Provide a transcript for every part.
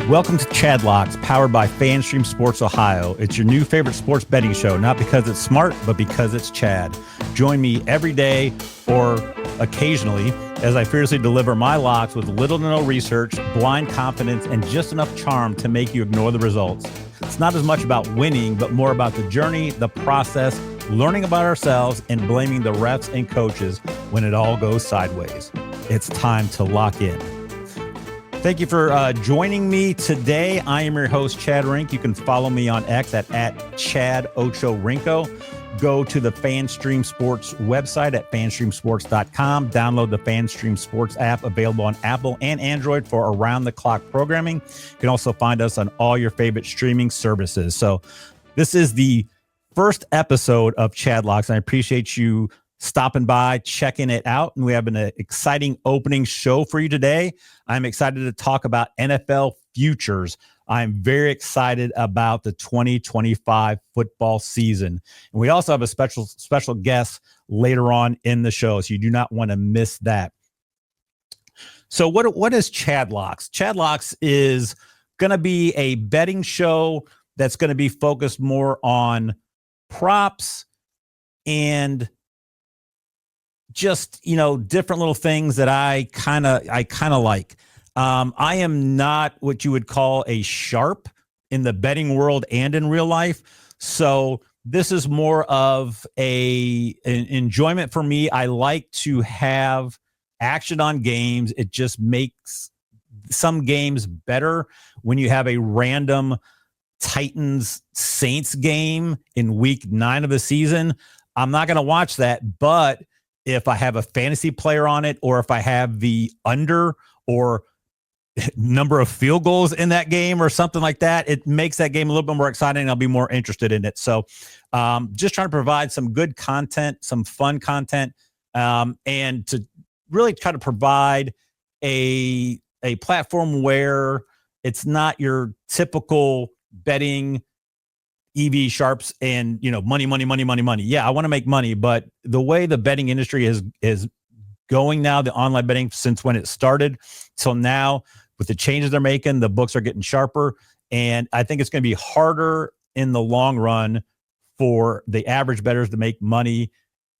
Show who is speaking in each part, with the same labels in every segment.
Speaker 1: Welcome to Chadlocks, powered by FanStream Sports Ohio. It's your new favorite sports betting show, not because it's smart, but because it's Chad. Join me every day or occasionally as I fiercely deliver my locks with little to no research, blind confidence, and just enough charm to make you ignore the results. It's not as much about winning, but more about the journey, the process, learning about ourselves, and blaming the refs and coaches when it all goes sideways. It's time to lock in. Thank you for joining me today. I am your host, Chad Rink. You can follow me on X at @ChadOchoRinko. Go to the FanStream Sports website at fanstreamsports.com. Download the FanStream Sports app, available on Apple and Android for around-the-clock programming. You can also find us on all your favorite streaming services. So this is the first episode of Chadlocks, and I appreciate you stopping by, checking it out. And we have an exciting opening show for you today. I'm excited to talk about NFL futures. I'm very excited about the 2025 football season. And we also have a special guest later on in the show, so you do not want to miss that. So what is Chadlocks? Chadlocks is going to be a betting show that's going to be focused more on props and just, different little things that I kind of like. I am not what you would call a sharp in the betting world and in real life. So this is more of an enjoyment for me. I like to have action on games. It just makes some games better when you have a random Titans Saints game in week 9 of the season. I'm not going to watch that, but if I have a fantasy player on it, or if I have the under or number of field goals in that game or something like that, it makes that game a little bit more exciting and I'll be more interested in it. So just trying to provide some good content, some fun content, and to really try to provide a platform where it's not your typical betting EV sharps and, money. Yeah, I want to make money, but the way the betting industry is going now, the online betting, since when it started till now, with the changes they're making, the books are getting sharper. And I think it's going to be harder in the long run for the average bettors to make money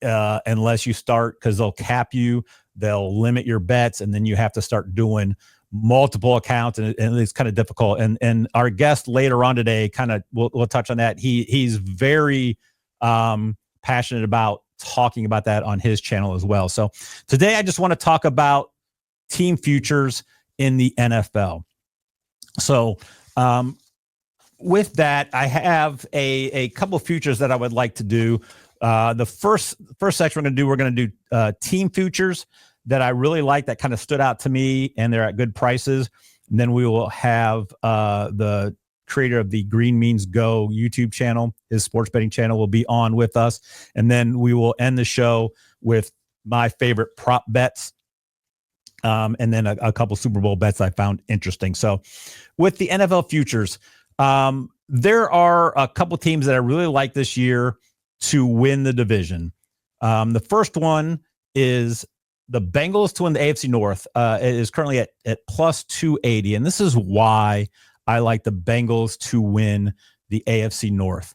Speaker 1: unless you start, because they'll cap you, they'll limit your bets, and then you have to start doing multiple accounts, and it's kind of difficult. And our guest later on today, we'll touch on that. He's very passionate about talking about that on his channel as well. So today I just want to talk about team futures in the NFL. So with that, I have a couple of futures that I would like to do. The first section we're going to do team futures that I really like, that kind of stood out to me, and they're at good prices. And then we will have the creator of the Green Means Go YouTube channel, his sports betting channel, will be on with us. And then we will end the show with my favorite prop bets, and then a couple Super Bowl bets I found interesting. So with the NFL futures, there are a couple teams that I really like this year to win the division. The first one is the Bengals to win the AFC North. It is currently at plus 280. And this is why I like the Bengals to win the AFC North.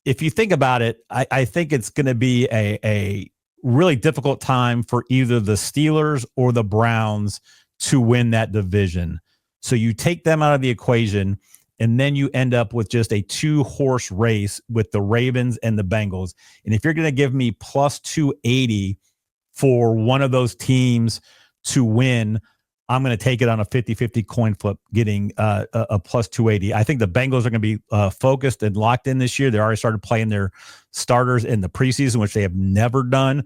Speaker 1: If you think about it, I think it's going to be a really difficult time for either the Steelers or the Browns to win that division. So you take them out of the equation, and then you end up with just a 2-horse race with the Ravens and the Bengals. And if you're going to give me plus 280 for one of those teams to win, I'm going to take it on a 50-50 coin flip, getting a plus 280. I think the Bengals are going to be focused and locked in this year. They already started playing their starters in the preseason, which they have never done.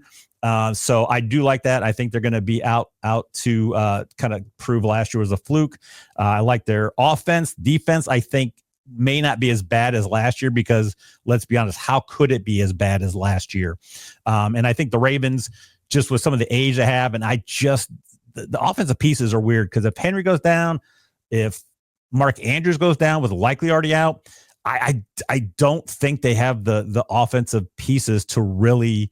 Speaker 1: So I do like that. I think they're going to be out to kind of prove last year was a fluke. I like their offense. Defense, I think, may not be as bad as last year, because let's be honest, how could it be as bad as last year? And I think the Ravens, just with some of the age they have, and the offensive pieces are weird, because if Henry goes down, if Mark Andrews goes down, with likely already out, I don't think they have the offensive pieces to really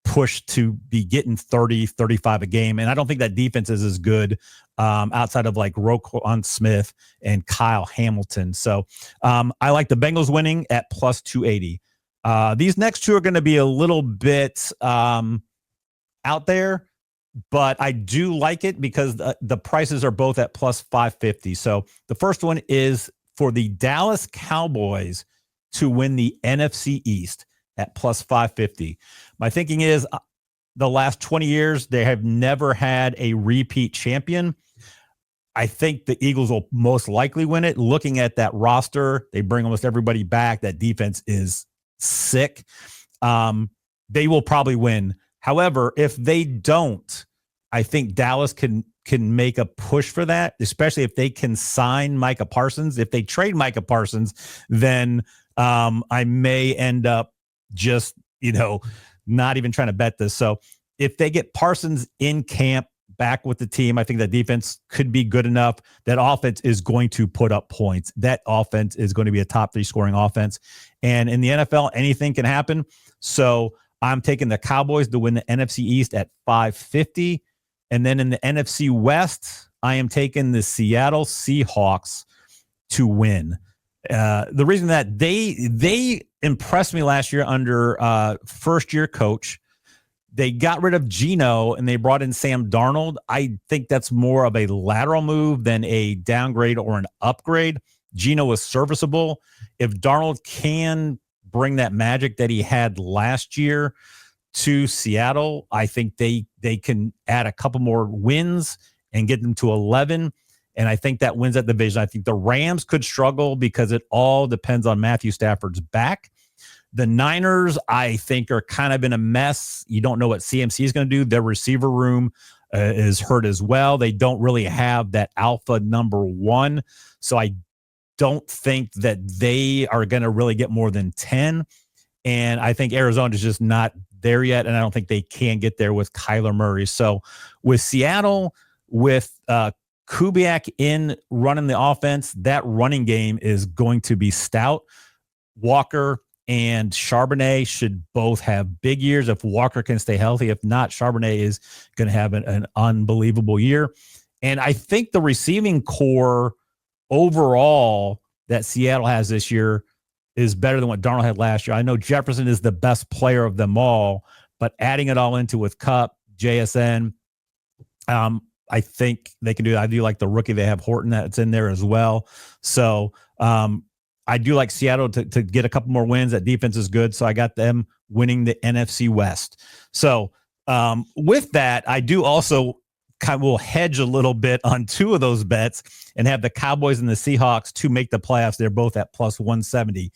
Speaker 1: pushed to be getting 30, 35 a game. And I don't think that defense is as good outside of like Roquan Smith and Kyle Hamilton. So I like the Bengals winning at plus 280. These next two are going to be a little bit out there, but I do like it because the prices are both at plus 550. So the first one is for the Dallas Cowboys to win the NFC East at plus 550. My thinking is the last 20 years, they have never had a repeat champion. I think the Eagles will most likely win it. Looking at that roster, they bring almost everybody back. That defense is sick. They will probably win. However, if they don't, I think Dallas can make a push for that, especially if they can sign Micah Parsons. If they trade Micah Parsons, then I may end up just, not even trying to bet this. So if they get Parsons in camp back with the team, I think that defense could be good enough. That offense is going to put up points. That offense is going to be a top 3 scoring offense. And in the NFL, anything can happen. So I'm taking the Cowboys to win the NFC East at 550. And then in the NFC West, I am taking the Seattle Seahawks to win. The reason that they impressed me last year under first-year coach. They got rid of Geno and they brought in Sam Darnold. I think that's more of a lateral move than a downgrade or an upgrade. Geno was serviceable. If Darnold can bring that magic that he had last year to Seattle, I think they can add a couple more wins and get them to 11. And I think that wins that division. I think the Rams could struggle because it all depends on Matthew Stafford's back. The Niners, I think, are kind of in a mess. You don't know what CMC is going to do. Their receiver room is hurt as well. They don't really have that alpha number one. So I don't think that they are going to really get more than 10. And I think Arizona is just not there yet. And I don't think they can get there with Kyler Murray. So with Seattle, with Kubiak in running the offense, that running game is going to be stout. Walker and Charbonnet should both have big years if Walker can stay healthy. If not, Charbonnet is going to have an unbelievable year. And I think the receiving core overall that Seattle has this year is better than what Darnold had last year. I know Jefferson is the best player of them all, but adding it all into with Kupp, JSN, I think they can do that. I do like the rookie. They have Horton that's in there as well. So I do like Seattle to get a couple more wins. That defense is good. So I got them winning the NFC West. So with that, I do also will hedge a little bit on two of those bets and have the Cowboys and the Seahawks to make the playoffs. They're both at plus 170.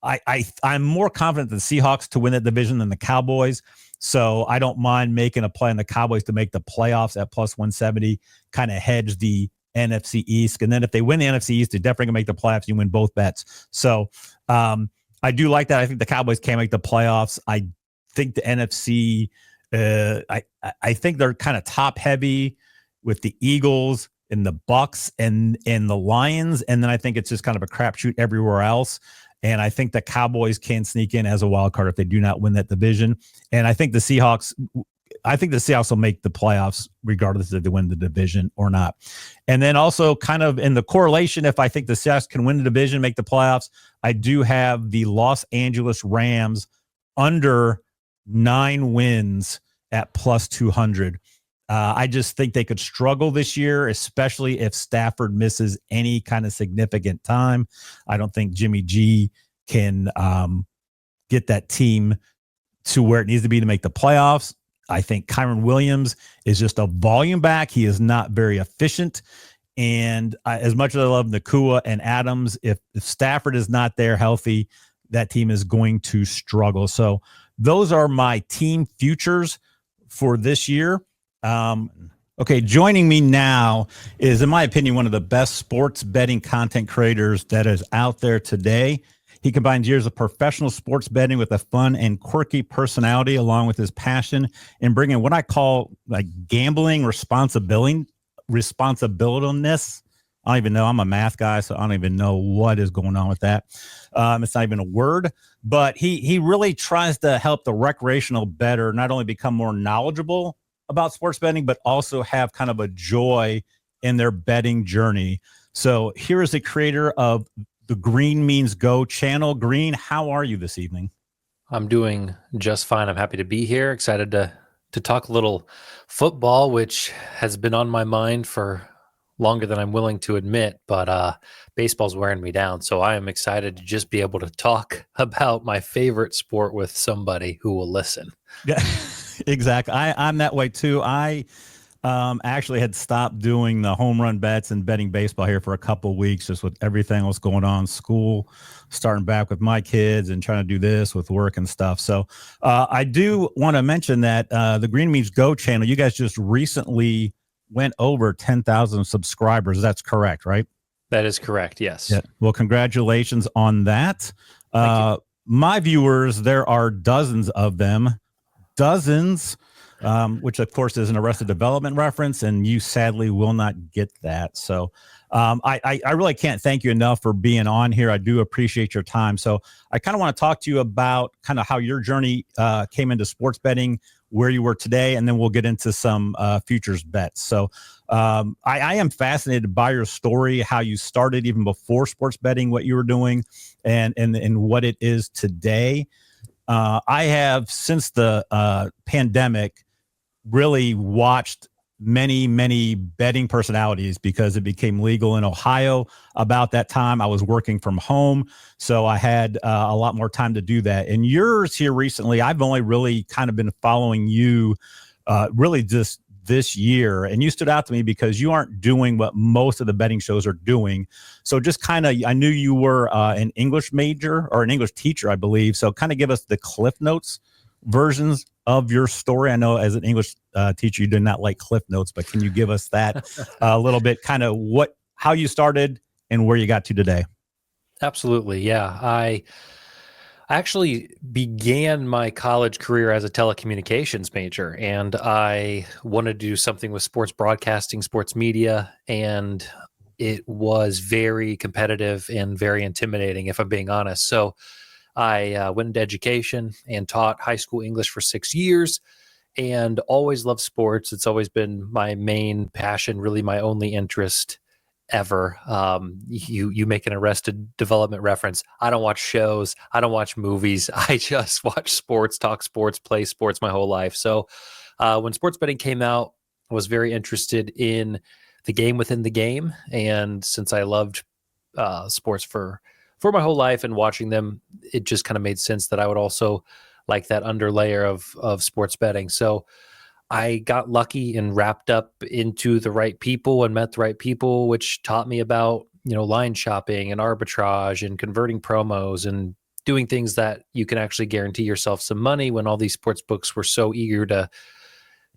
Speaker 1: I'm more confident the Seahawks to win that division than the Cowboys. So I don't mind making a play on the Cowboys to make the playoffs at plus 170, kind of hedge the NFC East. And then if they win the NFC East, they're definitely going to make the playoffs. You win both bets. So I do like that. I think the Cowboys can make the playoffs. I think the NFC, I think they're kind of top heavy with the Eagles and the Bucks and the Lions. And then I think it's just kind of a crapshoot everywhere else. And I think the Cowboys can sneak in as a wild card if they do not win that division. And I think the Seahawks will make the playoffs regardless if they win the division or not. And then also kind of in the correlation, if I think the Seahawks can win the division, make the playoffs, I do have the Los Angeles Rams under 9 wins at plus 200. I just think they could struggle this year, especially if Stafford misses any kind of significant time. I don't think Jimmy G can get that team to where it needs to be to make the playoffs. I think Kyron Williams is just a volume back. He is not very efficient. And as much as I love Nakua and Adams, if Stafford is not there healthy, that team is going to struggle. So those are my team futures for this year. Okay, joining me now is, in my opinion, one of the best sports betting content creators that is out there today. He combines years of professional sports betting with a fun and quirky personality, along with his passion in bringing what I call like gambling responsibility. I don't even know. I'm a math guy, so I don't even know what is going on with that. It's not even a word, but he really tries to help the recreational bettor not only become more knowledgeable about sports betting, but also have kind of a joy in their betting journey. So here is the creator of the Green Means Go channel. Green, how are you this evening?
Speaker 2: I'm doing just fine. I'm happy to be here. Excited to talk a little football, which has been on my mind for longer than I'm willing to admit, but baseball's wearing me down. So I am excited to just be able to talk about my favorite sport with somebody who will listen.
Speaker 1: Yeah, exactly. I'm that way too. I actually had stopped doing the home run bets and betting baseball here for a couple of weeks, just with everything else going on, school, starting back with my kids and trying to do this with work and stuff. So I do want to mention that the Green Means Go channel, you guys just recently went over 10,000 subscribers. That's correct, right?
Speaker 2: That is correct. Yes.
Speaker 1: Yeah. Well, congratulations on that.
Speaker 2: Thank you.
Speaker 1: My viewers, there are dozens of them, dozens, which of course is an Arrested Development reference, and you sadly will not get that. So I really can't thank you enough for being on here. I do appreciate your time. So I kind of want to talk to you about kind of how your journey came into sports betting, where you were today, and then we'll get into some futures bets. So I am fascinated by your story, how you started even before sports betting, what you were doing, and what it is today. I have, since the pandemic, really watched many betting personalities because it became legal in Ohio about that time. I was working from home, so I had a lot more time to do that. And yours here recently, I've only really kind of been following you really just this year, and you stood out to me because you aren't doing what most of the betting shows are doing. So just kind of, I knew you were an English major or an English teacher, I believe. So kind of give us the Cliff Notes versions of your story. I know as an English teacher, you do not like Cliff Notes, but can you give us that a little bit, kind of how you started and where you got to today?
Speaker 2: Absolutely. Yeah. I actually began my college career as a telecommunications major, and I wanted to do something with sports broadcasting, sports media, and it was very competitive and very intimidating, if I'm being honest. So I went into education and taught high school English for 6 years and always loved sports. It's always been my main passion, really my only interest ever. You make an Arrested Development reference. I don't watch shows. I don't watch movies. I just watch sports, talk sports, play sports my whole life. So when sports betting came out, I was very interested in the game within the game. And since I loved sports for my whole life and watching them, it just kind of made sense that I would also like that underlayer of sports betting. So I got lucky and wrapped up into the right people and met the right people, which taught me about, line shopping and arbitrage and converting promos and doing things that you can actually guarantee yourself some money when all these sports books were so eager to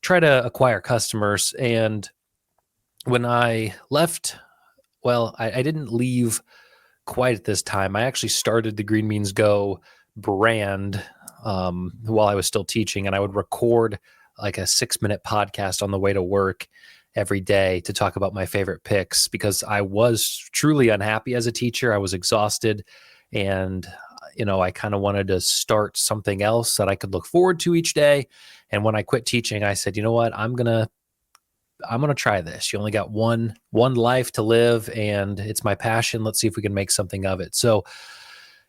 Speaker 2: try to acquire customers. And when I left, well, I didn't leave quite at this time. I actually started the Green Means Go brand while I was still teaching, and I would record like a 6-minute podcast on the way to work every day to talk about my favorite picks, because I was truly unhappy as a teacher. I was exhausted, and I kind of wanted to start something else that I could look forward to each day. And when I quit teaching, I said, you know what, I'm gonna try this. You only got one life to live, and it's my passion. Let's see if we can make something of it. So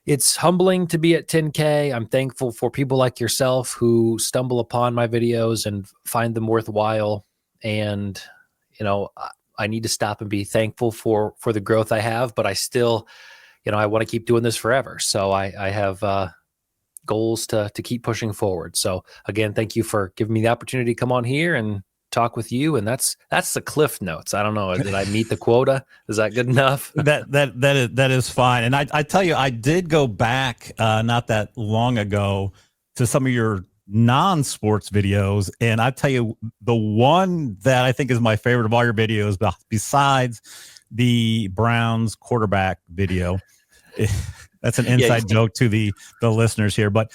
Speaker 2: it's humbling to be at 10K. I'm thankful for people like yourself who stumble upon my videos and find them worthwhile. And, I need to stop and be thankful for the growth I have, but I still, I want to keep doing this forever. So I have goals to keep pushing forward. So again, thank you for giving me the opportunity to come on here and talk with you. And that's the Cliff Notes. I don't know. Did I meet the quota? Is that good enough?
Speaker 1: That is fine. And I tell you, I did go back not that long ago to some of your non-sports videos, and I tell you, the one that I think is my favorite of all your videos, besides the Browns quarterback video, that's an inside joke to the listeners here, but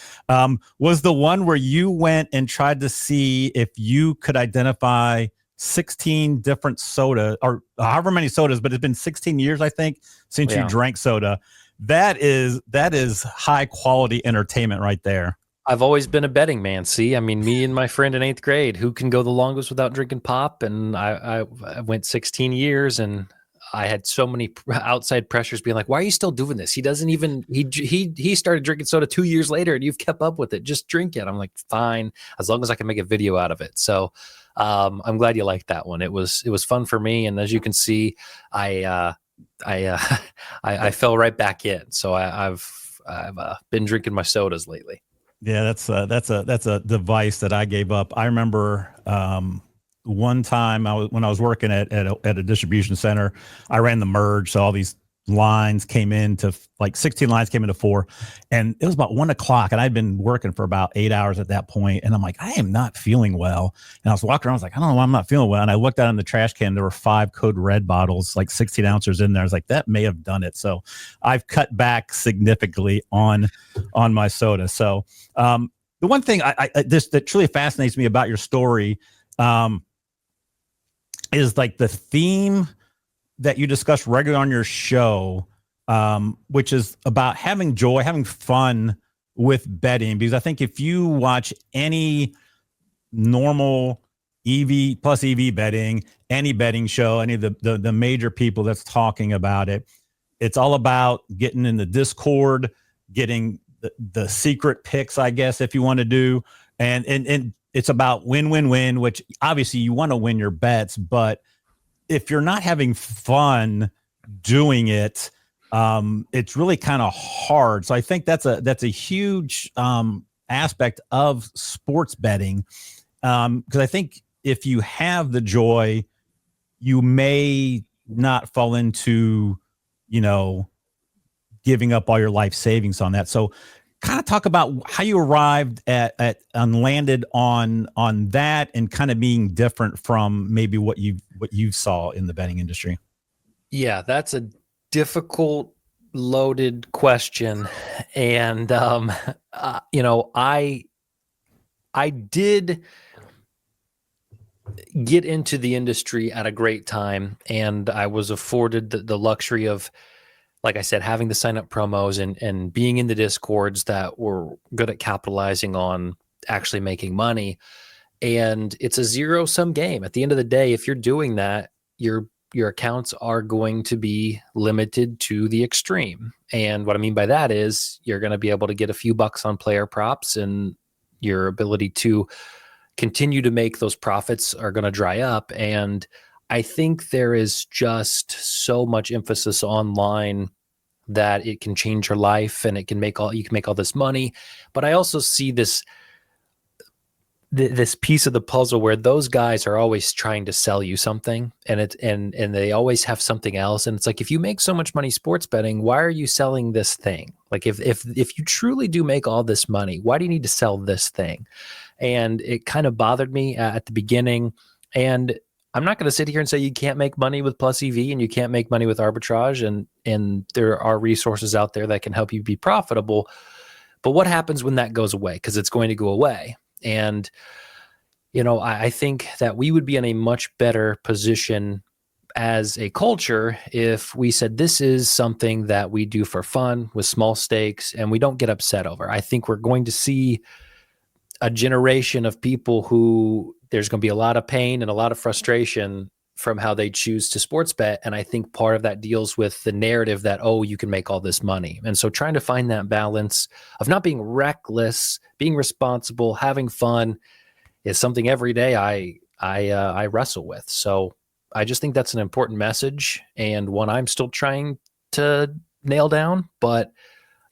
Speaker 1: was the one where you went and tried to see if you could identify 16 different soda or however many sodas, but it's been 16 years, I think, since you drank soda. That is high quality entertainment right there.
Speaker 2: I've always been a betting man. See, I mean, me and my friend in 8th grade, who can go the longest without drinking pop? And I went 16 years, and I had so many outside pressures being like, why are you still doing this? He doesn't even, he started drinking soda 2 years later, and you've kept up with it. Just drink it. I'm like, fine, as long as I can make a video out of it. So I'm glad you liked that one. It was fun for me. And as you can see, I fell right back in. So I've been drinking my sodas lately.
Speaker 1: Yeah, that's a device that I gave up. I remember one time when I was working at a distribution center, I ran the merge, so all these lines came into like 16 lines came into 4, and it was about 1 o'clock, and I'd been working for about 8 hours at that point, and I'm like, I am not feeling well. And I was walking around, I was like, I don't know why I'm not feeling well. And I looked out in the trash can, there were 5 Code Red bottles, like 16 ounces in there. I was like, that may have done it. So I've cut back significantly on my soda. So the one thing that truly fascinates me about your story is like the theme that you discuss regularly on your show, which is about having joy, having fun with betting. Because I think if you watch any normal EV plus EV betting, any betting show, any of the major people that's talking about it, it's all about getting in the Discord, getting the secret picks, I guess, if you want to do. And it's about win, which obviously you want to win your bets, but if you're not having fun doing it, it's really kind of hard. So I think that's a huge aspect of sports betting, because I think if you have the joy, you may not fall into, giving up all your life savings on that. So kind of talk about how you arrived at and landed on that, and kind of being different from maybe what you saw in the betting industry. Yeah,
Speaker 2: that's a difficult, loaded question. And, I did get into the industry at a great time, and I was afforded the luxury of, like I said, having the sign up promos and being in the Discords that were good at capitalizing on actually making money. And it's a zero-sum game. At the end of the day, if you're doing that, your accounts are going to be limited to the extreme. And what I mean by that is you're going to be able to get a few bucks on player props, and your ability to continue to make those profits are going to dry up. And I think there is just so much emphasis online that it can change your life, and you can make all this money. But I also see this piece of the puzzle where those guys are always trying to sell you something, and they always have something else. And it's like, if you make so much money sports betting, why are you selling this thing? Like if you truly do make all this money, why do you need to sell this thing? And it kind of bothered me at the beginning. And I'm not going to sit here and say you can't make money with plus EV and you can't make money with arbitrage, and there are resources out there that can help you be profitable. But what happens when that goes away? Because it's going to go away. And, I think that we would be in a much better position as a culture if we said this is something that we do for fun with small stakes and we don't get upset over. I think we're going to see a generation of people who there's going to be a lot of pain and a lot of frustration from how they choose to sports bet. And I think part of that deals with the narrative that, oh, you can make all this money. And so trying to find that balance of not being reckless, being responsible, having fun is something every day I wrestle with. So I just think that's an important message, and one I'm still trying to nail down. But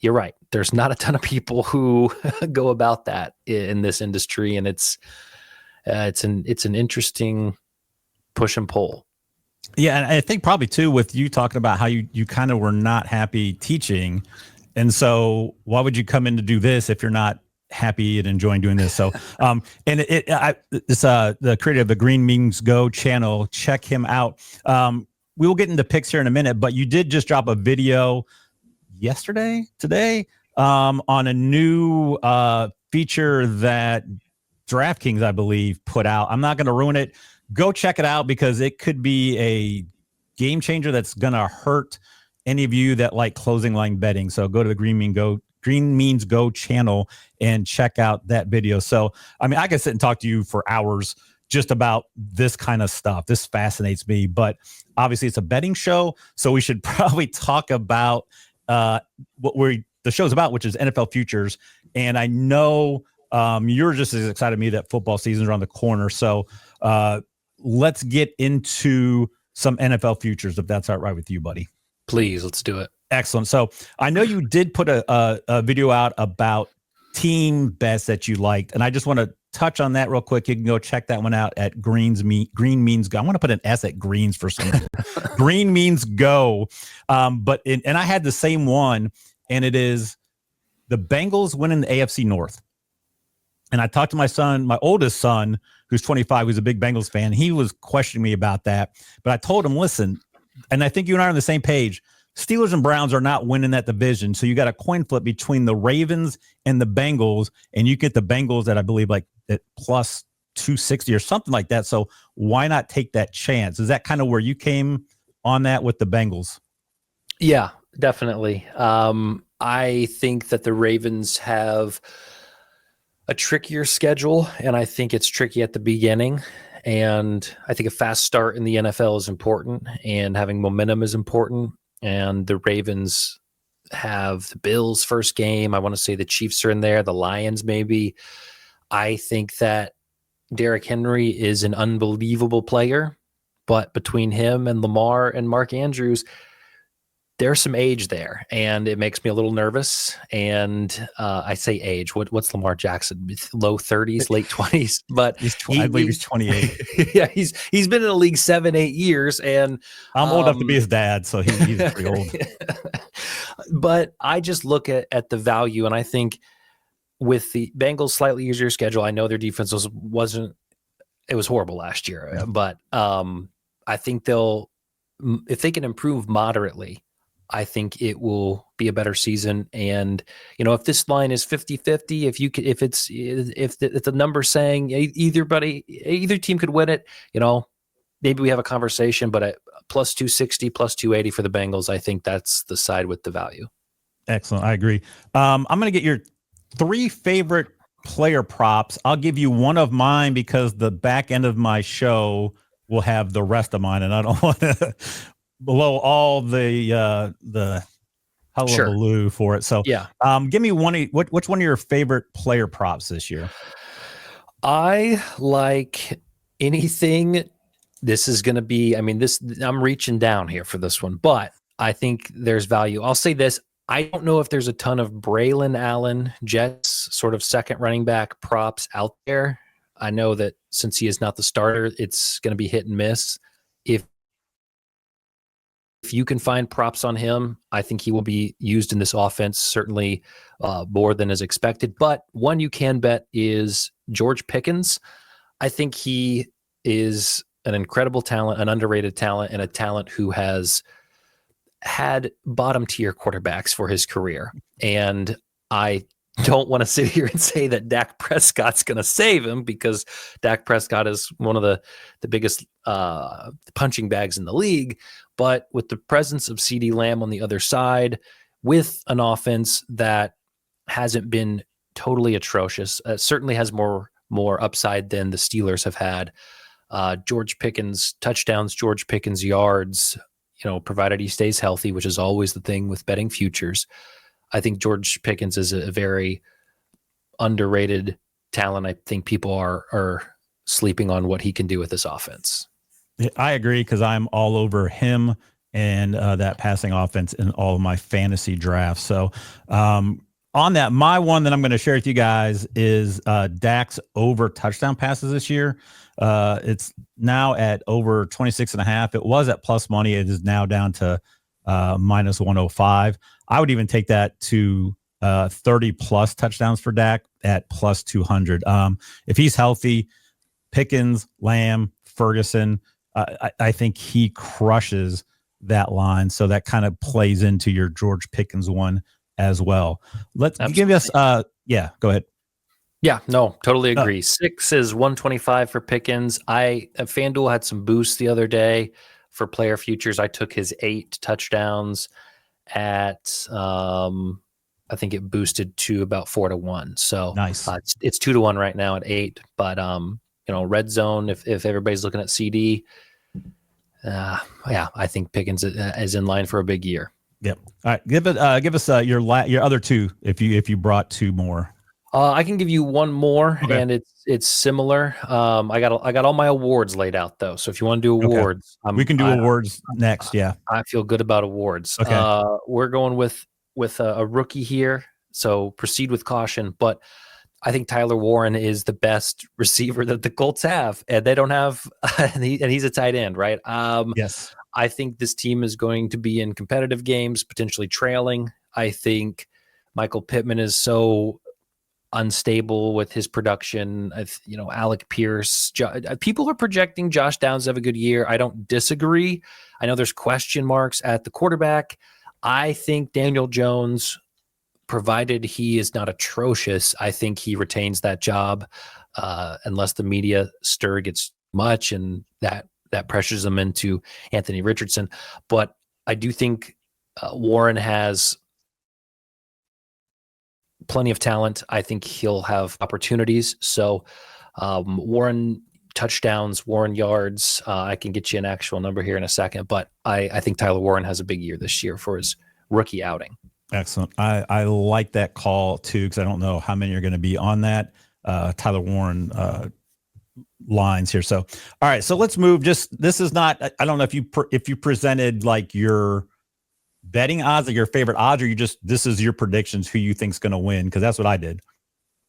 Speaker 2: you're right. There's not a ton of people who go about that in this industry, and it's an interesting push and pull.
Speaker 1: Yeah, and I think probably too with you talking about how you kind of were not happy teaching, and so why would you come in to do this if you're not happy and enjoying doing this? So, and it's the creator of the Green Means Go channel. Check him out. We will get into picks here in a minute, but you did just drop a video today, on a new feature that DraftKings, I believe, put out. I'm not going to ruin it. go check it out because it could be a game changer that's going to hurt any of you that like closing line betting. So go to the Green Means Go channel and check out that video. So, I mean, I can sit and talk to you for hours just about this kind of stuff. This fascinates me, but obviously it's a betting show. So we should probably talk about what the show's about, which is NFL futures. And I know you're just as excited as me that football season's around the corner. So let's get into some NFL futures, if that's all right with you, buddy.
Speaker 2: Please, let's do it.
Speaker 1: Excellent. So I know you did put a video out about team bets that you liked, and I just want to touch on that real quick. You can go check that one out at Green Means Go. I want to put an S at Greens for some reason. Green Means Go. And I had the same one, and it is the Bengals winning the AFC North. And I talked to my son, my oldest son, who's 25, who's a big Bengals fan. He was questioning me about that, but I told him, listen, and I think you and I are on the same page. Steelers and Browns are not winning that division. So you got a coin flip between the Ravens and the Bengals, and you get the Bengals at, I believe, like at plus 260 or something like that. So why not take that chance? Is that kind of where you came on that with the Bengals?
Speaker 2: Yeah, definitely. I think that the Ravens have a trickier schedule, and I think it's tricky at the beginning. And I think a fast start in the NFL is important, and having momentum is important. And the Ravens have the Bills first game. I want to say the Chiefs are in there, the Lions maybe. I think that Derrick Henry is an unbelievable player, but between him and Lamar and Mark Andrews, there's some age there, and it makes me a little nervous. And I say age. What's Lamar Jackson? Low 30s, late 20s. But
Speaker 1: I believe he's 28.
Speaker 2: Yeah, he's been in the league 7-8 years, and
Speaker 1: I'm old enough to be his dad, so he's pretty old.
Speaker 2: But I just look at the value, and I think with the Bengals' slightly easier schedule, I know their defense wasn't. It was horrible last year, but I think if they can improve moderately, I think it will be a better season. And, if this line is 50-50, if the number's saying either team could win it, maybe we have a conversation, but at plus 260, plus 280 for the Bengals, I think that's the side with the value.
Speaker 1: Excellent. I agree. I'm going to get your 3 favorite player props. I'll give you one of mine because the back end of my show will have the rest of mine, and I don't want to below all the hullabaloo for it. So
Speaker 2: yeah,
Speaker 1: give me what's one of your favorite player props this year?
Speaker 2: I like anything. This is going to be, I'm reaching down here for this one, but I think there's value. I'll say this. I don't know if there's a ton of Braylon Allen, Jets sort of second running back props out there. I know that since he is not the starter, it's going to be hit and miss. If you can find props on him, I think he will be used in this offense, certainly more than is expected. But one you can bet is George Pickens. I think he is an incredible talent, an underrated talent, and a talent who has had bottom tier quarterbacks for his career. And I don't want to sit here and say that Dak Prescott's going to save him, because Dak Prescott is one of the biggest punching bags in the league. But with the presence of CeeDee Lamb on the other side, with an offense that hasn't been totally atrocious, certainly has more upside than the Steelers have had. George Pickens touchdowns, George Pickens yards, provided he stays healthy, which is always the thing with betting futures. I think George Pickens is a very underrated talent. I think people are sleeping on what he can do with this offense.
Speaker 1: I agree, because I'm all over him and that passing offense in all of my fantasy drafts. So on that, my one that I'm going to share with you guys is Dak's over touchdown passes this year. It's now at over 26.5. It was at plus money. It is now down to minus 105. I would even take that to 30 plus touchdowns for Dak at plus 200. If he's healthy, Pickens, Lamb, Ferguson, I think he crushes that line. So that kind of plays into your George Pickens one as well. Let's give us, go ahead.
Speaker 2: Yeah, no, totally
Speaker 1: Uh,
Speaker 2: agree. 6 is 125 for Pickens. FanDuel had some boosts the other day for player futures. I took his 8 touchdowns at I think it boosted to about 4-1. So
Speaker 1: nice.
Speaker 2: it's 2-1 right now at 8. But red zone, if everybody's looking at CD, I think Pickens is in line for a big year.
Speaker 1: Yep. All right. Give us your other two if you brought two more.
Speaker 2: I can give you one more,
Speaker 1: Okay.
Speaker 2: and it's similar. I got all my awards laid out though, so if you want to do awards,
Speaker 1: We can do awards next. Yeah.
Speaker 2: I feel good about awards.
Speaker 1: Okay.
Speaker 2: We're going with a rookie here, so proceed with caution. But I think Tyler Warren is the best receiver that the Colts have, and they don't have, and he's a tight end, right?
Speaker 1: Yes.
Speaker 2: I think this team is going to be in competitive games, potentially trailing. I think Michael Pittman is so unstable with his production. Alec Pierce. People are projecting Josh Downs to have a good year. I don't disagree. I know there's question marks at the quarterback. I think Daniel Jones, provided he is not atrocious, I think he retains that job unless the media stir gets much and that pressures him into Anthony Richardson. But I do think Warren has plenty of talent. I think he'll have opportunities. So Warren touchdowns, Warren yards. I can get you an actual number here in a second, but I think Tyler Warren has a big year this year for his rookie outing.
Speaker 1: Excellent. I like that call too, because I don't know how many are going to be on that Tyler Warren lines here. So, all right. So let's move. This is not. I don't know if you presented like your betting odds or your favorite odds, or this is your predictions who you think's going to win, because that's what I did.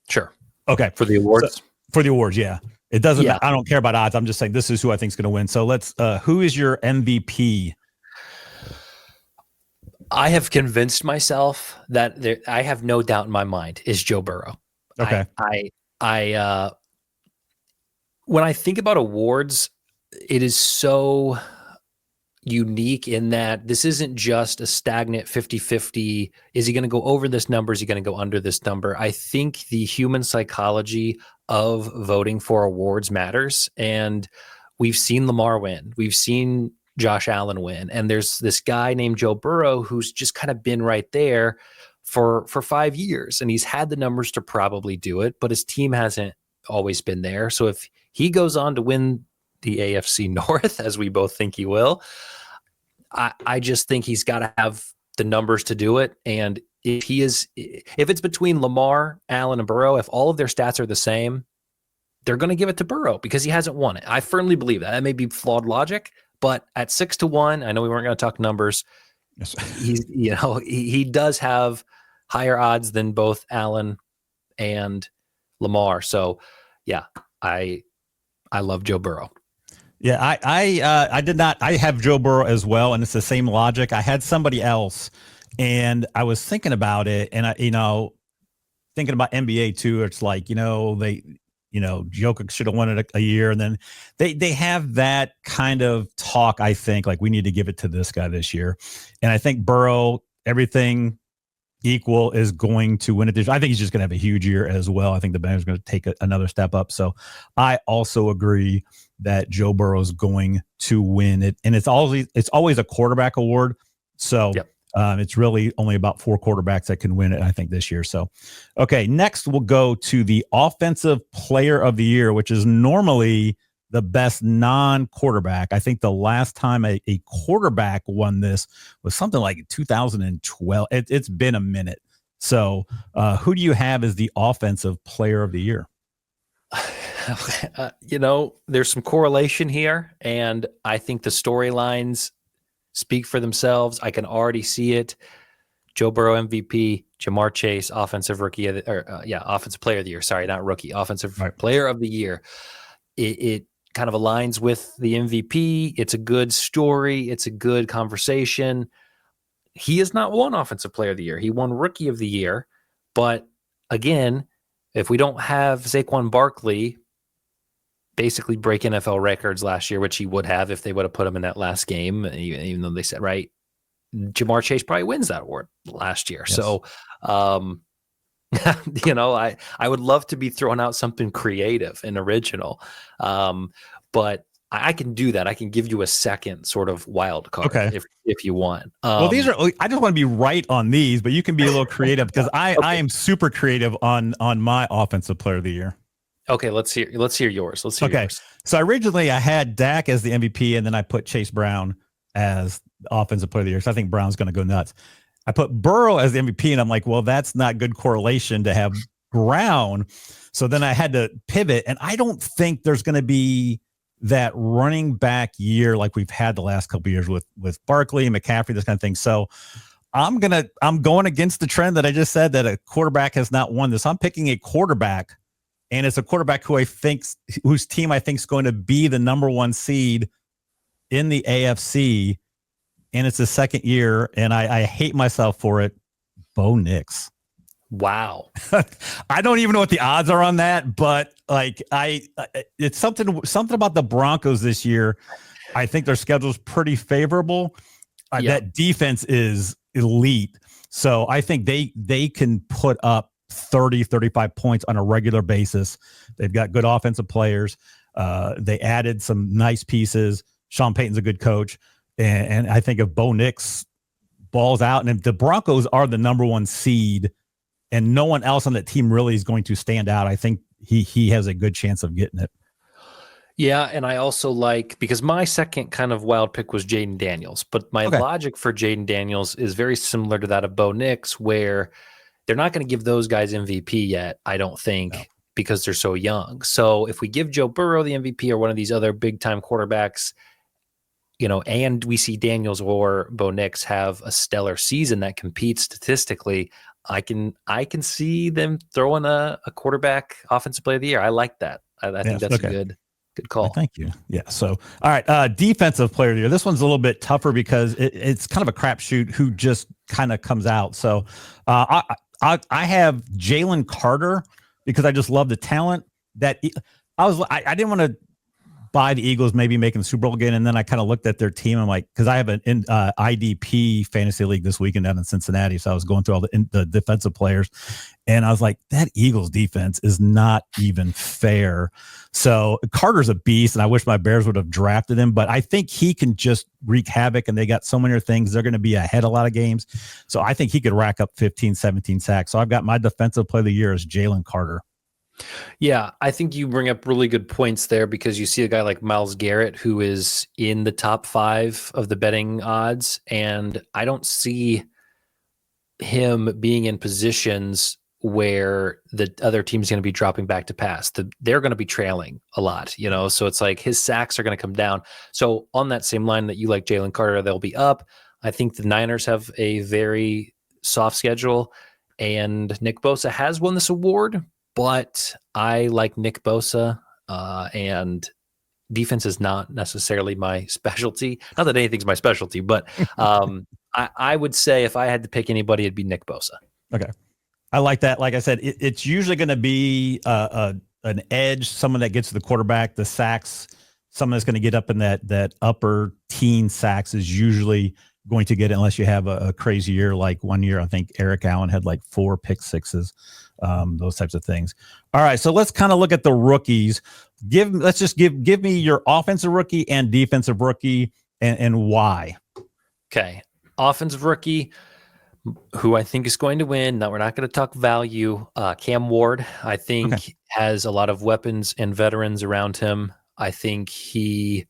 Speaker 2: Sure.
Speaker 1: Okay.
Speaker 2: For the awards.
Speaker 1: So, for the awards, yeah. It doesn't. Yeah. I don't care about odds. I'm just saying this is who I think's going to win. So let's. Who is your MVP?
Speaker 2: I have convinced myself that I have no doubt in my mind is Joe Burrow.
Speaker 1: Okay.
Speaker 2: I when I think about awards, it is so unique in that this isn't just a stagnant 50-50. Is he going to go over this number? Is he going to go under this number? I think the human psychology of voting for awards matters. And we've seen Lamar win. We've seen Josh Allen win. And there's this guy named Joe Burrow who's just kind of been right there for 5 years. And he's had the numbers to probably do it, but his team hasn't always been there. So if he goes on to win the AFC North, as we both think he will, I just think he's got to have the numbers to do it. And if it's between Lamar, Allen, and Burrow, if all of their stats are the same, they're going to give it to Burrow because he hasn't won it. I firmly believe that. That may be flawed logic, but at 6-1, I know we weren't going to talk numbers.
Speaker 1: Yes.
Speaker 2: He does have higher odds than both Allen and Lamar. So yeah, I love Joe Burrow.
Speaker 1: Yeah, I did not. I have Joe Burrow as well, and it's the same logic. I had somebody else, and I was thinking about it, and thinking about NBA too. It's like Jokic should have won it a year, and then they have that kind of talk. I think like we need to give it to this guy this year, and I think Burrow, everything equal, is going to win it this year. I think he's just going to have a huge year as well. I think the Bengals are going to take another step up. So I also agree that Joe Burrow is going to win it, and it's always a quarterback award. So
Speaker 2: yep.
Speaker 1: It's really only about 4 quarterbacks that can win it, I think, this year. So, okay, next we'll go to the Offensive Player of the Year, which is normally the best non-quarterback. I think the last time a quarterback won this was something like 2012. It's been a minute. So, who do you have as the Offensive Player of the Year?
Speaker 2: There's some correlation here, and I think the storylines speak for themselves. I can already see it. Joe Burrow MVP, Jamar Chase offensive player of the year. Sorry, not rookie, offensive player of the year. It kind of aligns with the MVP. It's a good story. It's a good conversation. He has not won offensive player of the year. He won rookie of the year. But again, if we don't have Saquon Barkley basically break NFL records last year, which he would have if they would have put him in that last game, even though they said, right, Jamar Chase probably wins that award last year. Yes. So I would love to be throwing out something creative and original. But I can do that. I can give you a second sort of wild card
Speaker 1: Okay.
Speaker 2: if you want.
Speaker 1: Well, these are, I just want to be right on these, but you can be a little creative because I am super creative on my offensive player of the year.
Speaker 2: Okay, let's hear yours. Yours.
Speaker 1: So originally I had Dak as the MVP, and then I put Chase Brown as the offensive player of the year. So I think Brown's going to go nuts. I put Burrow as the MVP, and I'm like, well, that's not good correlation to have Brown. So then I had to pivot, and I don't think there's going to be that running back year like we've had the last couple of years with Barkley and McCaffrey, this kind of thing. So I'm going against the trend that I just said, that a quarterback has not won this. I'm picking a quarterback, and it's a quarterback whose team I think is going to be the number one seed in the AFC, and it's the second year, and I hate myself for it. Bo Nix.
Speaker 2: Wow.
Speaker 1: I don't even know what the odds are on that, but like it's something about the Broncos this year. I think their schedule is pretty favorable. That defense is elite. So I think they can put up 30, 35 points on a regular basis. They've got good offensive players. They added some nice pieces. Sean Payton's a good coach. And I think if Bo Nix balls out, and if the Broncos are the number one seed and no one else on that team really is going to stand out, I think he has a good chance of getting it.
Speaker 2: Yeah, and I also because my second kind of wild pick was Jaden Daniels, but my logic for Jaden Daniels is very similar to that of Bo Nix, where they're not going to give those guys MVP yet, I don't think, because they're so young. So if we give Joe Burrow the MVP or one of these other big-time quarterbacks, and we see Daniels or Bo Nix have a stellar season that competes statistically, I can see them throwing a quarterback offensive player of the year. I like that. I think that's a good call.
Speaker 1: Thank you. Yeah. So, all right. Defensive player of the year. This one's a little bit tougher because it's kind of a crapshoot who just kind of comes out. So I have Jalen Carter because I just love the talent that I didn't want to buy the Eagles maybe making the Super Bowl again. And then I kind of looked at their team. I'm like, because I have an IDP fantasy league this weekend down in Cincinnati. So I was going through all the defensive players, and I was like, that Eagles defense is not even fair. So Carter's a beast, and I wish my Bears would have drafted him, but I think he can just wreak havoc, and they got so many things. They're going to be ahead a lot of games. So I think he could rack up 15, 17 sacks. So I've got my defensive player of the year as Jalen Carter.
Speaker 2: Yeah, I think you bring up really good points there, because you see a guy like Myles Garrett who is in the top 5 of the betting odds, and I don't see him being in positions where the other team's going to be dropping back to pass. They're going to be trailing a lot, so it's like his sacks are going to come down. So on that same line that you like Jalen Carter, they'll be up. I think the Niners have a very soft schedule, and Nick Bosa has won this award, but I like Nick Bosa, and defense is not necessarily my specialty. Not that anything's my specialty, but I would say if I had to pick anybody, it'd be Nick Bosa.
Speaker 1: Okay. I like that. Like I said, it's usually going to be an edge, someone that gets to the quarterback, the sacks, someone that's going to get up in that upper teen sacks is usually going to get it, unless you have a crazy year. Like one year, I think Eric Allen had like 4 pick sixes. Those types of things. All right, so let's kind of look at the rookies. Give me your offensive rookie and defensive rookie and why.
Speaker 2: Okay, offensive rookie, who I think is going to win. Now, we're not going to talk value. Cam Ward, I think, has a lot of weapons and veterans around him. I think he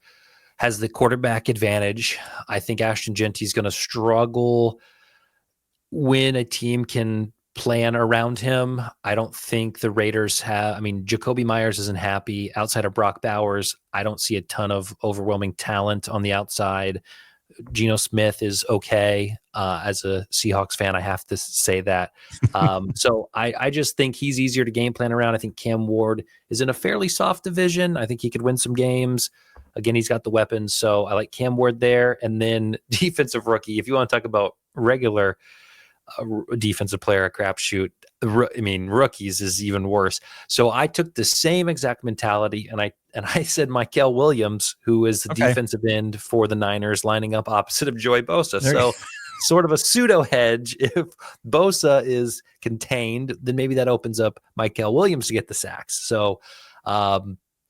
Speaker 2: has the quarterback advantage. I think Ashton Genty is going to struggle when a team can plan around him. I don't think the Raiders Jacoby Myers isn't happy. Outside of Brock Bowers, I don't see a ton of overwhelming talent on the outside. Geno Smith is okay. As a Seahawks fan, I have to say that. So I just think he's easier to game plan around. I think Cam Ward is in a fairly soft division. I think he could win some games. Again, he's got the weapons. So I like Cam Ward there. And then defensive rookie, if you want to talk about regular defensive player, a crapshoot, rookies is even worse. So I took the same exact mentality, and I said Mykal Williams, who is the defensive end for the Niners, lining up opposite of Joey Bosa. So sort of a pseudo hedge. If Bosa is contained, then maybe that opens up Michael Williams to get the sacks. So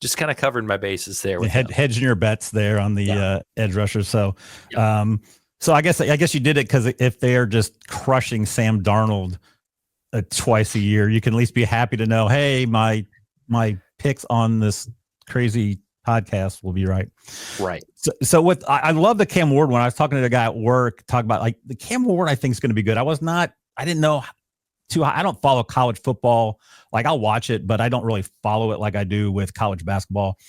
Speaker 2: just kind of covering my bases there with
Speaker 1: hedging your bets there on the edge rusher. So, so I guess you did it because if they are just crushing Sam Darnold twice a year, you can at least be happy to know, hey, my picks on this crazy podcast will be right.
Speaker 2: Right.
Speaker 1: So what I love the Cam Ward one. I was talking to the guy at work, talk about like the Cam Ward. I think is going to be good. I didn't know too high. I don't follow college football. Like I'll watch it, but I don't really follow it like I do with college basketball.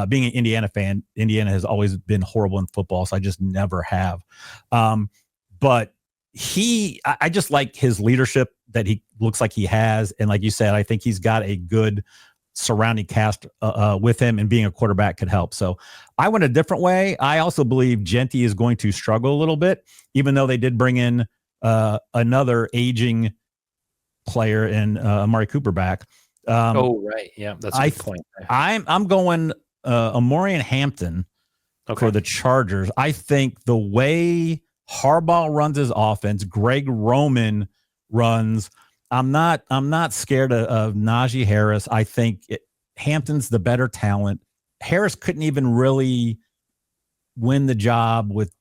Speaker 1: Being an Indiana fan, Indiana has always been horrible in football, so I just never have. But I just like his leadership that he looks like he has, and like you said, I think he's got a good surrounding cast with him, and being a quarterback could help. So I went a different way. I also believe Genty is going to struggle a little bit, even though they did bring in another aging player in Amari Cooper back.
Speaker 2: Right. Yeah, that's a good point.
Speaker 1: I'm going Amorian Hampton for the Chargers. I think the way Harbaugh runs his offense, Greg Roman runs, I'm not scared of Najee Harris. I think Hampton's the better talent. Harris couldn't even really win the job with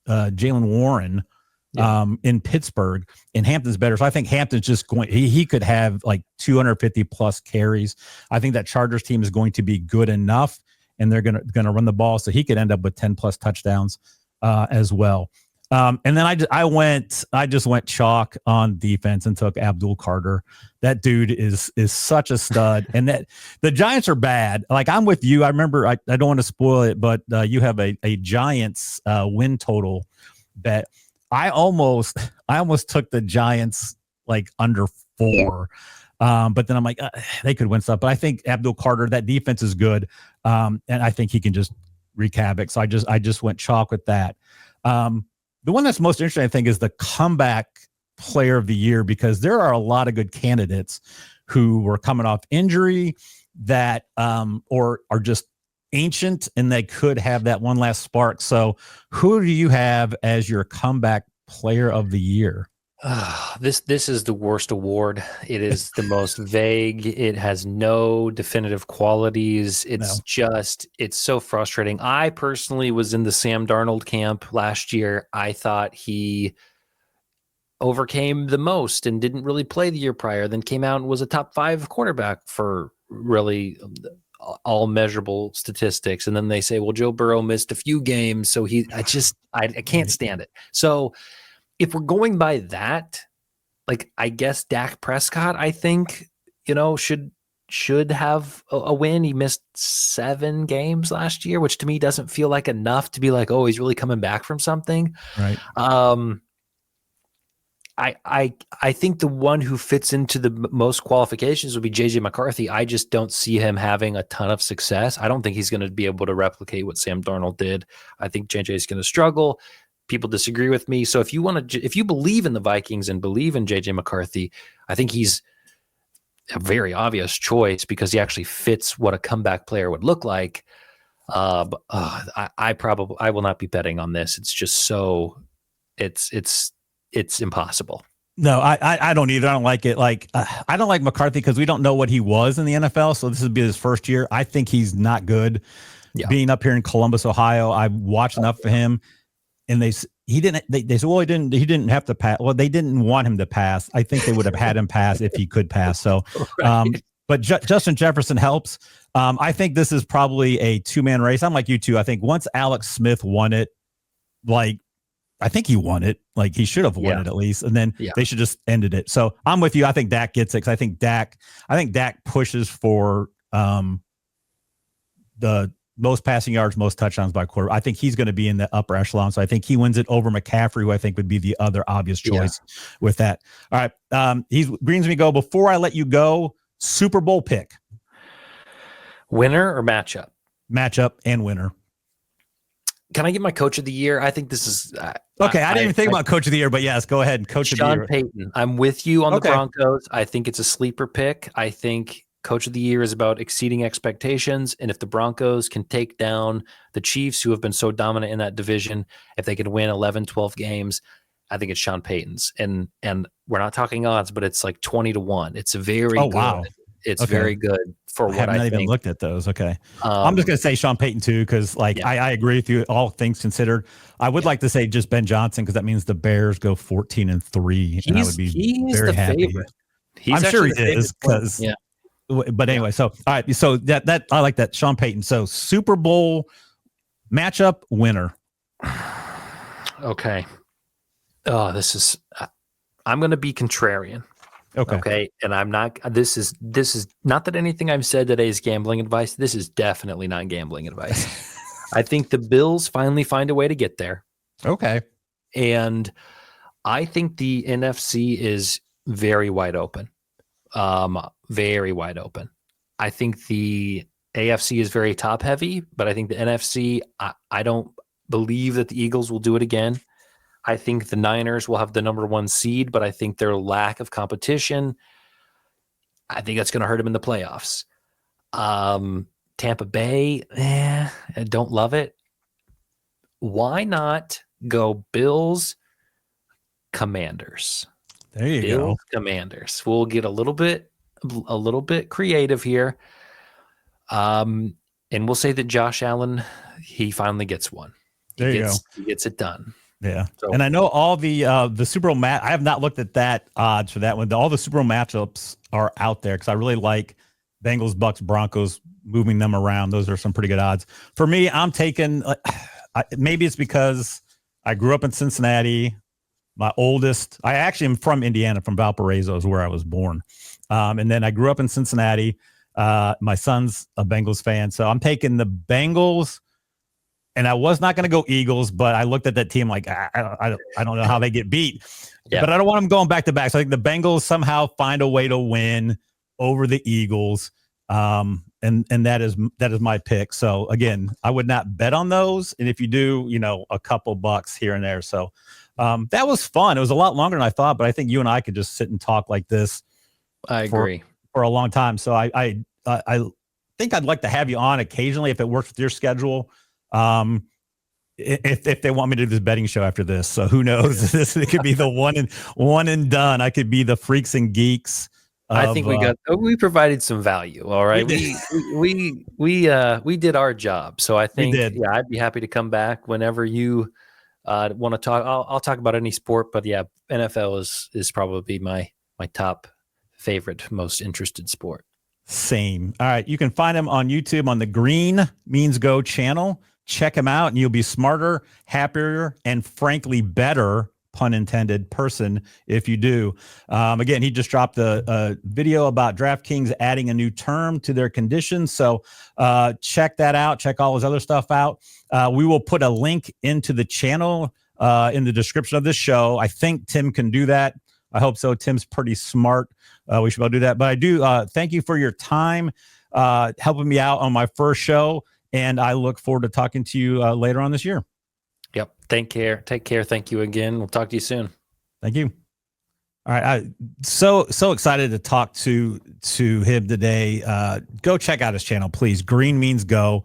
Speaker 1: Jalen Warren in Pittsburgh, and Hampton's better. So I think Hampton's just going, he could have like 250 plus carries. I think that Chargers team is going to be good enough, and they're going to run the ball. So he could end up with 10 plus touchdowns as well. And then I just went chalk on defense and took Abdul Carter. That dude is such a stud. And that the Giants are bad. Like I'm with you. I remember, I don't want to spoil it, but you have a Giants win total bet. I almost took the Giants like under 4. But then I'm like, they could win stuff. But I think Abdul Carter, that defense is good. And I think he can just wreak havoc. So I just went chalk with that. The one that's most interesting, I think, is the comeback player of the year, because there are a lot of good candidates who were coming off injury that or are just ancient, and they could have that one last spark. So who do you have as your comeback player of the year?
Speaker 2: This is the worst award. It is the most vague. It has no definitive qualities. It's so frustrating. I personally was in the Sam Darnold camp last year. I thought he overcame the most and didn't really play the year prior, then came out and was a top 5 quarterback for really all measurable statistics. And then they say, well, Joe Burrow missed a few games. So I can't stand it. So if we're going by that, like, I guess Dak Prescott, I think, should have a win. He missed 7 games last year, which to me doesn't feel like enough to be like, oh, he's really coming back from something.
Speaker 1: Right.
Speaker 2: I think the one who fits into the most qualifications would be JJ McCarthy. I just don't see him having a ton of success. I don't think he's going to be able to replicate what Sam Darnold did. I think JJ is going to struggle. People disagree with me. So if you believe in the Vikings and believe in JJ McCarthy, I think he's a very obvious choice because he actually fits what a comeback player would look like. I will not be betting on this. It's just so it's impossible.
Speaker 1: No, I don't either. I don't like it. Like I don't like McCarthy because we don't know what he was in the NFL. So this would be his first year. I think he's not good. Yeah. Being up here in Columbus, Ohio, I've watched enough for him. And they said, well, he didn't have to pass. Well, they didn't want him to pass. I think they would have had him pass if he could pass. So, right. But Justin Jefferson helps. I think this is probably a 2-man race. I'm like you too. I think once Alex Smith won it, like, I think he won it. Like he should have won it at least. And then they should just ended it. So I'm with you. I think Dak gets it. Cause I think Dak pushes for, the most passing yards, most touchdowns by quarter. I think he's going to be in the upper echelon. So I think he wins it over McCaffrey, who I think would be the other obvious choice with that. All right. He brings me go. Before I let you go, Super Bowl pick.
Speaker 2: Winner or matchup?
Speaker 1: Matchup and winner.
Speaker 2: Can I get my coach of the year? I think this is
Speaker 1: okay. I didn't even think about coach of the year, but yes, go ahead. Coach of the year.
Speaker 2: Sean Payton. I'm with you on the Broncos. I think it's a sleeper pick. I think coach of the year is about exceeding expectations. And if the Broncos can take down the Chiefs, who have been so dominant in that division, if they can win 11, 12 games, I think it's Sean Payton's, and we're not talking odds, but it's like 20-1. It's very good.
Speaker 1: Wow.
Speaker 2: It's very good for what I
Speaker 1: have not
Speaker 2: think.
Speaker 1: even looked at those. Okay. I'm just going to say Sean Payton too, because I agree with you, all things considered. I would like to say just Ben Johnson, because that means the Bears go 14-3, and I would be very happy.
Speaker 2: Favorite.
Speaker 1: I'm sure he is, because but anyway, so all right, so that I like that, Sean Payton. So Super Bowl matchup winner.
Speaker 2: Okay. Oh, this is I'm going to be contrarian. Okay. And I'm not, this is not that anything I've said today is gambling advice. This is definitely not gambling advice. I think the Bills finally find a way to get there.
Speaker 1: Okay.
Speaker 2: And I think the NFC is very wide open. Very wide open. I think the AFC is very top heavy, but I think the NFC, I don't believe that the Eagles will do it again. I think the Niners will have the number 1 seed, but I think their lack of competition, I think that's going to hurt them in the playoffs. Tampa Bay, I don't love it. Why not go Bills, Commanders?
Speaker 1: There you go.
Speaker 2: Commanders. We'll get a little bit creative here. And we'll say that Josh Allen, he finally gets one. He gets it done.
Speaker 1: Yeah. So, and I know all the Super Bowl I have not looked at that odds for that one. All the Super Bowl matchups are out there, because I really like Bengals, Bucks, Broncos, moving them around. Those are some pretty good odds. For me, I'm taking, maybe it's because I grew up in Cincinnati. My oldest, I actually am from Indiana, from Valparaiso is where I was born. And then I grew up in Cincinnati. My son's a Bengals fan. So I'm taking the Bengals. And I was not going to go Eagles, but I looked at that team like, I don't know how they get beat. Yeah. But I don't want them going back to back. So I think the Bengals somehow find a way to win over the Eagles. And that is my pick. So again, I would not bet on those. And if you do, a couple bucks here and there. So that was fun. It was a lot longer than I thought, but I think you and I could just sit and talk like this.
Speaker 2: I agree.
Speaker 1: For a long time. So I think I'd like to have you on occasionally if it works with your schedule. If they want me to do this betting show after this, so who knows? It could be the one and done. I could be the freaks and geeks.
Speaker 2: I think we provided some value. All right, we did our job. So I think I'd be happy to come back whenever you want to talk. I'll talk about any sport, but yeah, NFL is probably my top favorite, most interested sport.
Speaker 1: Same. All right, you can find him on YouTube on the Green Means Go channel. Check him out, and you'll be smarter, happier, and frankly better, pun intended, person if you do. Again, he just dropped a video about DraftKings adding a new term to their conditions. So check that out. Check all his other stuff out. We will put a link into the channel in the description of this show. I think Tim can do that. I hope so. Tim's pretty smart. We should be able to do that. But I do thank you for your time, helping me out on my first show. And I look forward to talking to you later on this year.
Speaker 2: Yep. Take care. Thank you again. We'll talk to you soon.
Speaker 1: Thank you. All right. I'm so excited to talk to him today. Go check out his channel, please. Green Means Go.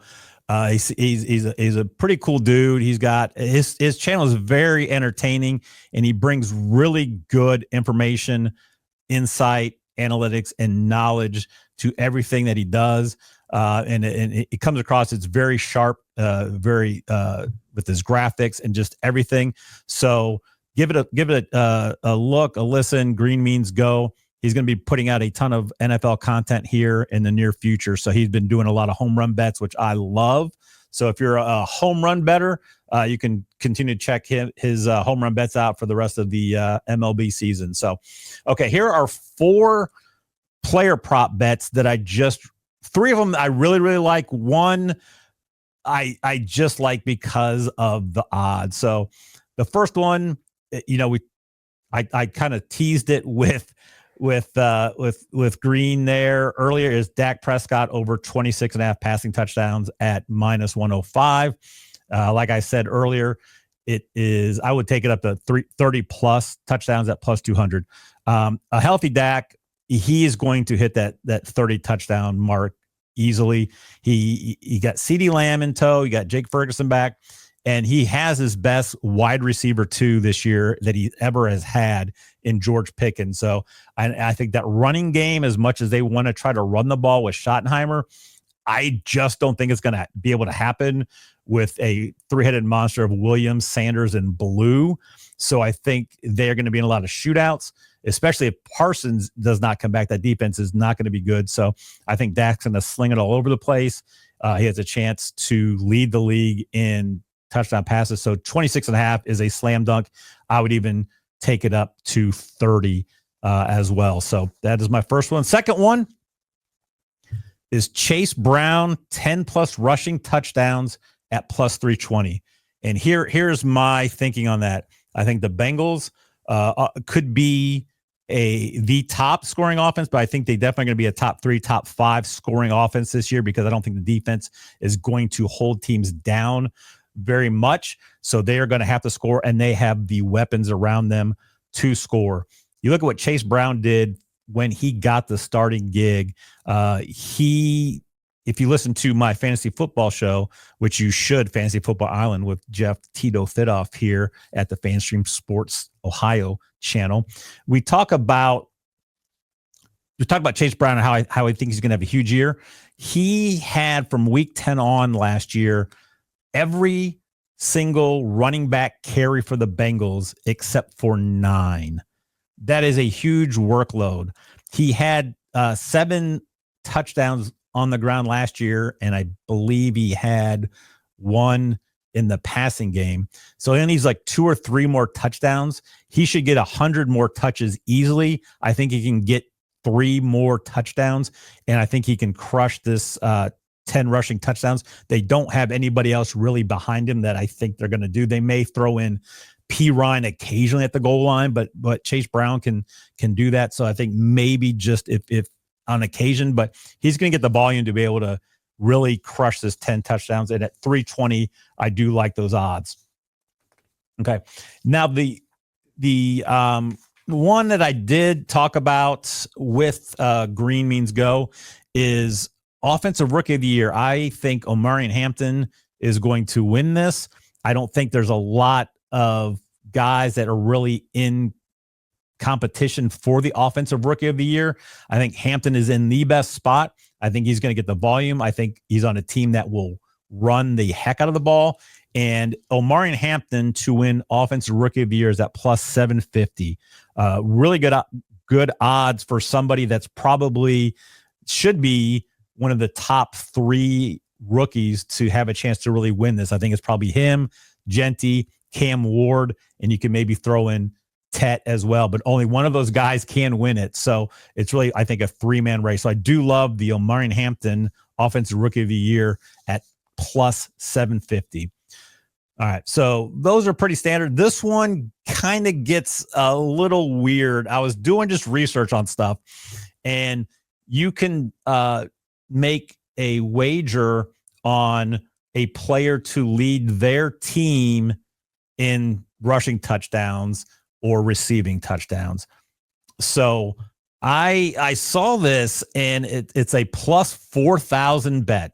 Speaker 1: He's a pretty cool dude. He's got his channel is very entertaining, and he brings really good information, insight, analytics, and knowledge to everything that he does. And it comes across, it's very sharp, very with his graphics and just everything. So give it a look, a listen. Green Means Go. He's going to be putting out a ton of NFL content here in the near future. So he's been doing a lot of home run bets, which I love. So if you're a home run better, you can continue to check his home run bets out for the rest of the MLB season. So, okay, here are 4 player prop bets that 3 of them I really, really like. One I just like because of the odds. So the first one, I kind of teased it with Green there earlier, is Dak Prescott over 26.5 passing touchdowns at -105. Like I said earlier, I would take it up to 30 plus touchdowns at +200. A healthy Dak, he is going to hit that 30 touchdown mark easily. He got CeeDee Lamb in tow. You got Jake Ferguson back. And he has his best wide receiver 2 this year that he ever has had in George Pickens. So I think that running game, as much as they want to try to run the ball with Schottenheimer, I just don't think it's going to be able to happen with a three-headed monster of Williams, Sanders, and Blue. So I think they're going to be in a lot of shootouts, especially if Parsons does not come back. That defense is not going to be good. So I think Dak's going to sling it all over the place. He has a chance to lead the league in touchdown passes. So 26.5 is a slam dunk. I would even take it up to 30 as well. So that is my first one. Second one is Chase Brown, 10 plus rushing touchdowns at plus 320. And here's my thinking on that. I think the Bengals could be the top scoring offense, but I think they definitely going to be a top 3, top 5 scoring offense this year, because I don't think the defense is going to hold teams down very much. So they are going to have to score, and they have the weapons around them to score. You look at what Chase Brown did when he got the starting gig. If you listen to my fantasy football show, which you should, Fantasy Football Island with Jeff Tito Fitoff here at the FanStream Sports Ohio channel, we talk about Chase Brown and how I think he's going to have a huge year. He had, from week 10 on last year, every single running back carry for the Bengals except for 9. That is a huge workload. He had 7 touchdowns on the ground last year, and I believe he had 1 in the passing game. So he needs like 2 or 3 more touchdowns. He should get 100 more touches easily. I think he can get 3 more touchdowns, and I think he can crush this 10 rushing touchdowns. They don't have anybody else really behind him that I think they're going to do. They may throw in P. Ryan occasionally at the goal line, but Chase Brown can do that. So I think maybe just if on occasion, but he's going to get the volume to be able to really crush this 10 touchdowns. And at 320, I do like those odds. Okay. Now the one that I did talk about with Green Means Go is Offensive Rookie of the Year. I think Omarion Hampton is going to win this. I don't think there's a lot of guys that are really in competition for the Offensive Rookie of the Year. I think Hampton is in the best spot. I think he's going to get the volume. I think he's on a team that will run the heck out of the ball. And Omarion Hampton to win Offensive Rookie of the Year is at plus 750. Really good odds for somebody that's probably should be one of the top 3 rookies to have a chance to really win this. I think it's probably him, Genty, Cam Ward, and you can maybe throw in Tet as well, but only one of those guys can win it. So it's really, I think, a 3-man race. So I do love the Omarion Hampton Offensive Rookie of the Year at plus 750. All right. So those are pretty standard. This one kind of gets a little weird. I was doing just research on stuff, and you can make a wager on a player to lead their team in rushing touchdowns or receiving touchdowns. So I saw this, and it's a plus 4,000 bet.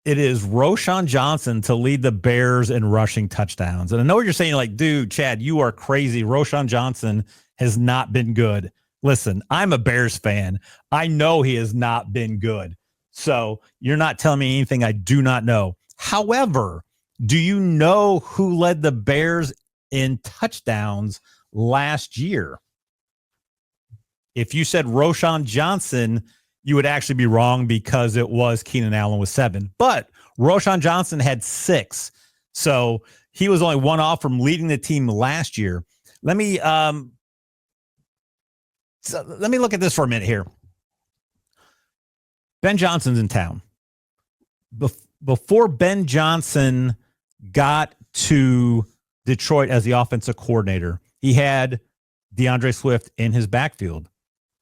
Speaker 1: It is Roschon Johnson to lead the Bears in rushing touchdowns. And I know what you're saying, like, dude, Chad, you are crazy. Roschon Johnson has not been good. Listen, I'm a Bears fan. I know he has not been good. So you're not telling me anything I do not know. However, do you know who led the Bears in touchdowns last year? If you said Roschon Johnson, you would actually be wrong, because it was Keenan Allen with 7. But Roschon Johnson had 6. So he was only 1 off from leading the team last year. Let me look at this for a minute here. Ben Johnson's in town. Before Ben Johnson got to Detroit as the offensive coordinator, he had DeAndre Swift in his backfield,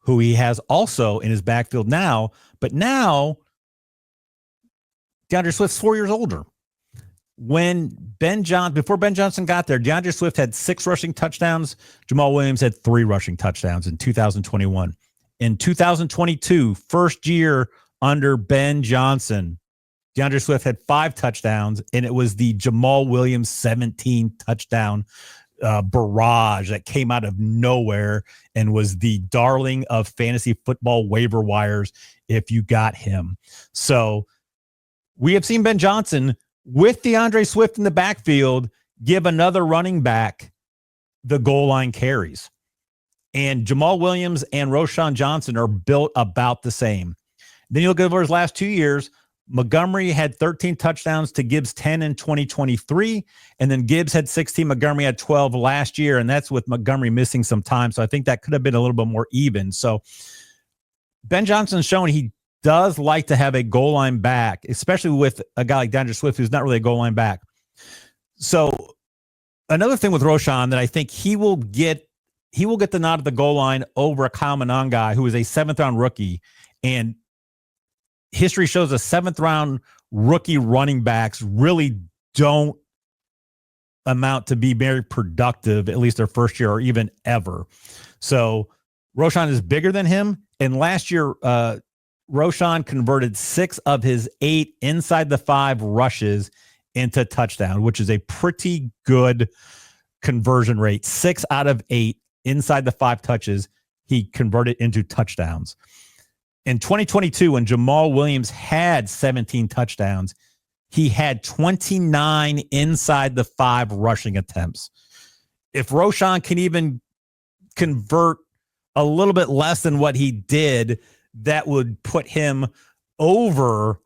Speaker 1: who he has also in his backfield now. But now DeAndre Swift's 4 years older. Before Ben Johnson got there, DeAndre Swift had 6 rushing touchdowns. Jamal Williams had 3 rushing touchdowns in 2021. In 2022, first year under Ben Johnson, DeAndre Swift had 5 touchdowns, and it was the Jamal Williams 17 touchdown barrage that came out of nowhere and was the darling of fantasy football waiver wires if you got him. So we have seen Ben Johnson with DeAndre Swift in the backfield give another running back the goal line carries. And Jamal Williams and Roschon Johnson are built about the same. Then you look over his last 2 years, Montgomery had 13 touchdowns to Gibbs' 10 in 2023, and then Gibbs had 16. Montgomery had 12 last year, and that's with Montgomery missing some time. So I think that could have been a little bit more even. So Ben Johnson's shown he does like to have a goal line back, especially with a guy like DeAndre Swift, who's not really a goal line back. So another thing with Roschon that I think he will get the nod at the goal line over a Kyle Manon guy who is a 7th-round rookie, and history shows a 7th-round rookie running backs really don't amount to be very productive, at least their first year or even ever. So Roschon is bigger than him. And last year, Roschon converted 6 of his 8 inside the 5 rushes into touchdown, which is a pretty good conversion rate. 6 out of 8 inside the 5 touches, he converted into touchdowns. In 2022, when Jamal Williams had 17 touchdowns, he had 29 inside the 5 rushing attempts. If Roschon can even convert a little bit less than what he did, that would put him over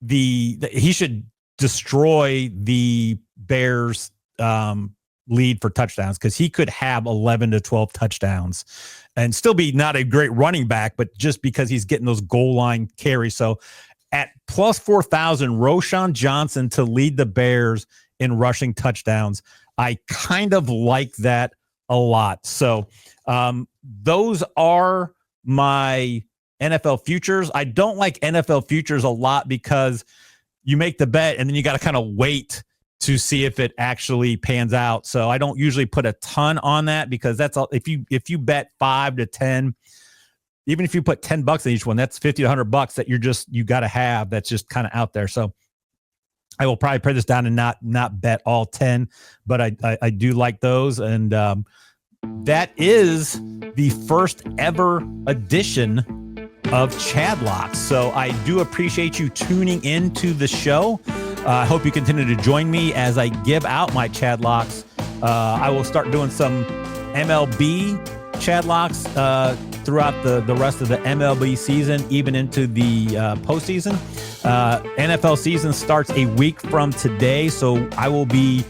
Speaker 1: he should destroy the Bears lead for touchdowns, because he could have 11 to 12 touchdowns and still be not a great running back, but just because he's getting those goal line carries. So at plus 4,000, Roschon Johnson to lead the Bears in rushing touchdowns, I kind of like that a lot. So those are my NFL futures. I don't like NFL futures a lot because you make the bet and then you got to kind of wait to see if it actually pans out. So I don't usually put a ton on that, because that's all. If you bet 5 to 10, even if you put $10 in each one, that's $50 to $100 that you got to have. That's just kind of out there. So I will probably put this down and not bet all 10, but I do like those. And that is the first ever edition of Chadlocks. So I do appreciate you tuning into the show. I hope you continue to join me as I give out my Chadlocks. I will start doing some MLB Chadlocks throughout the rest of the MLB season, even into the postseason. NFL season starts a week from today, so I will be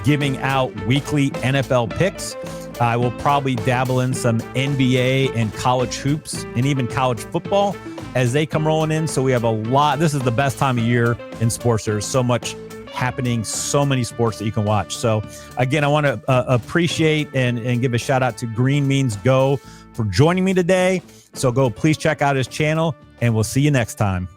Speaker 1: giving out weekly NFL picks. I will probably dabble in some NBA and college hoops and even college football as they come rolling in. So we have a lot. This is the best time of year in sports. There's so much happening, so many sports that you can watch. So again, I want to appreciate and give a shout out to Green Means Go for joining me today. So go, please check out his channel, and we'll see you next time.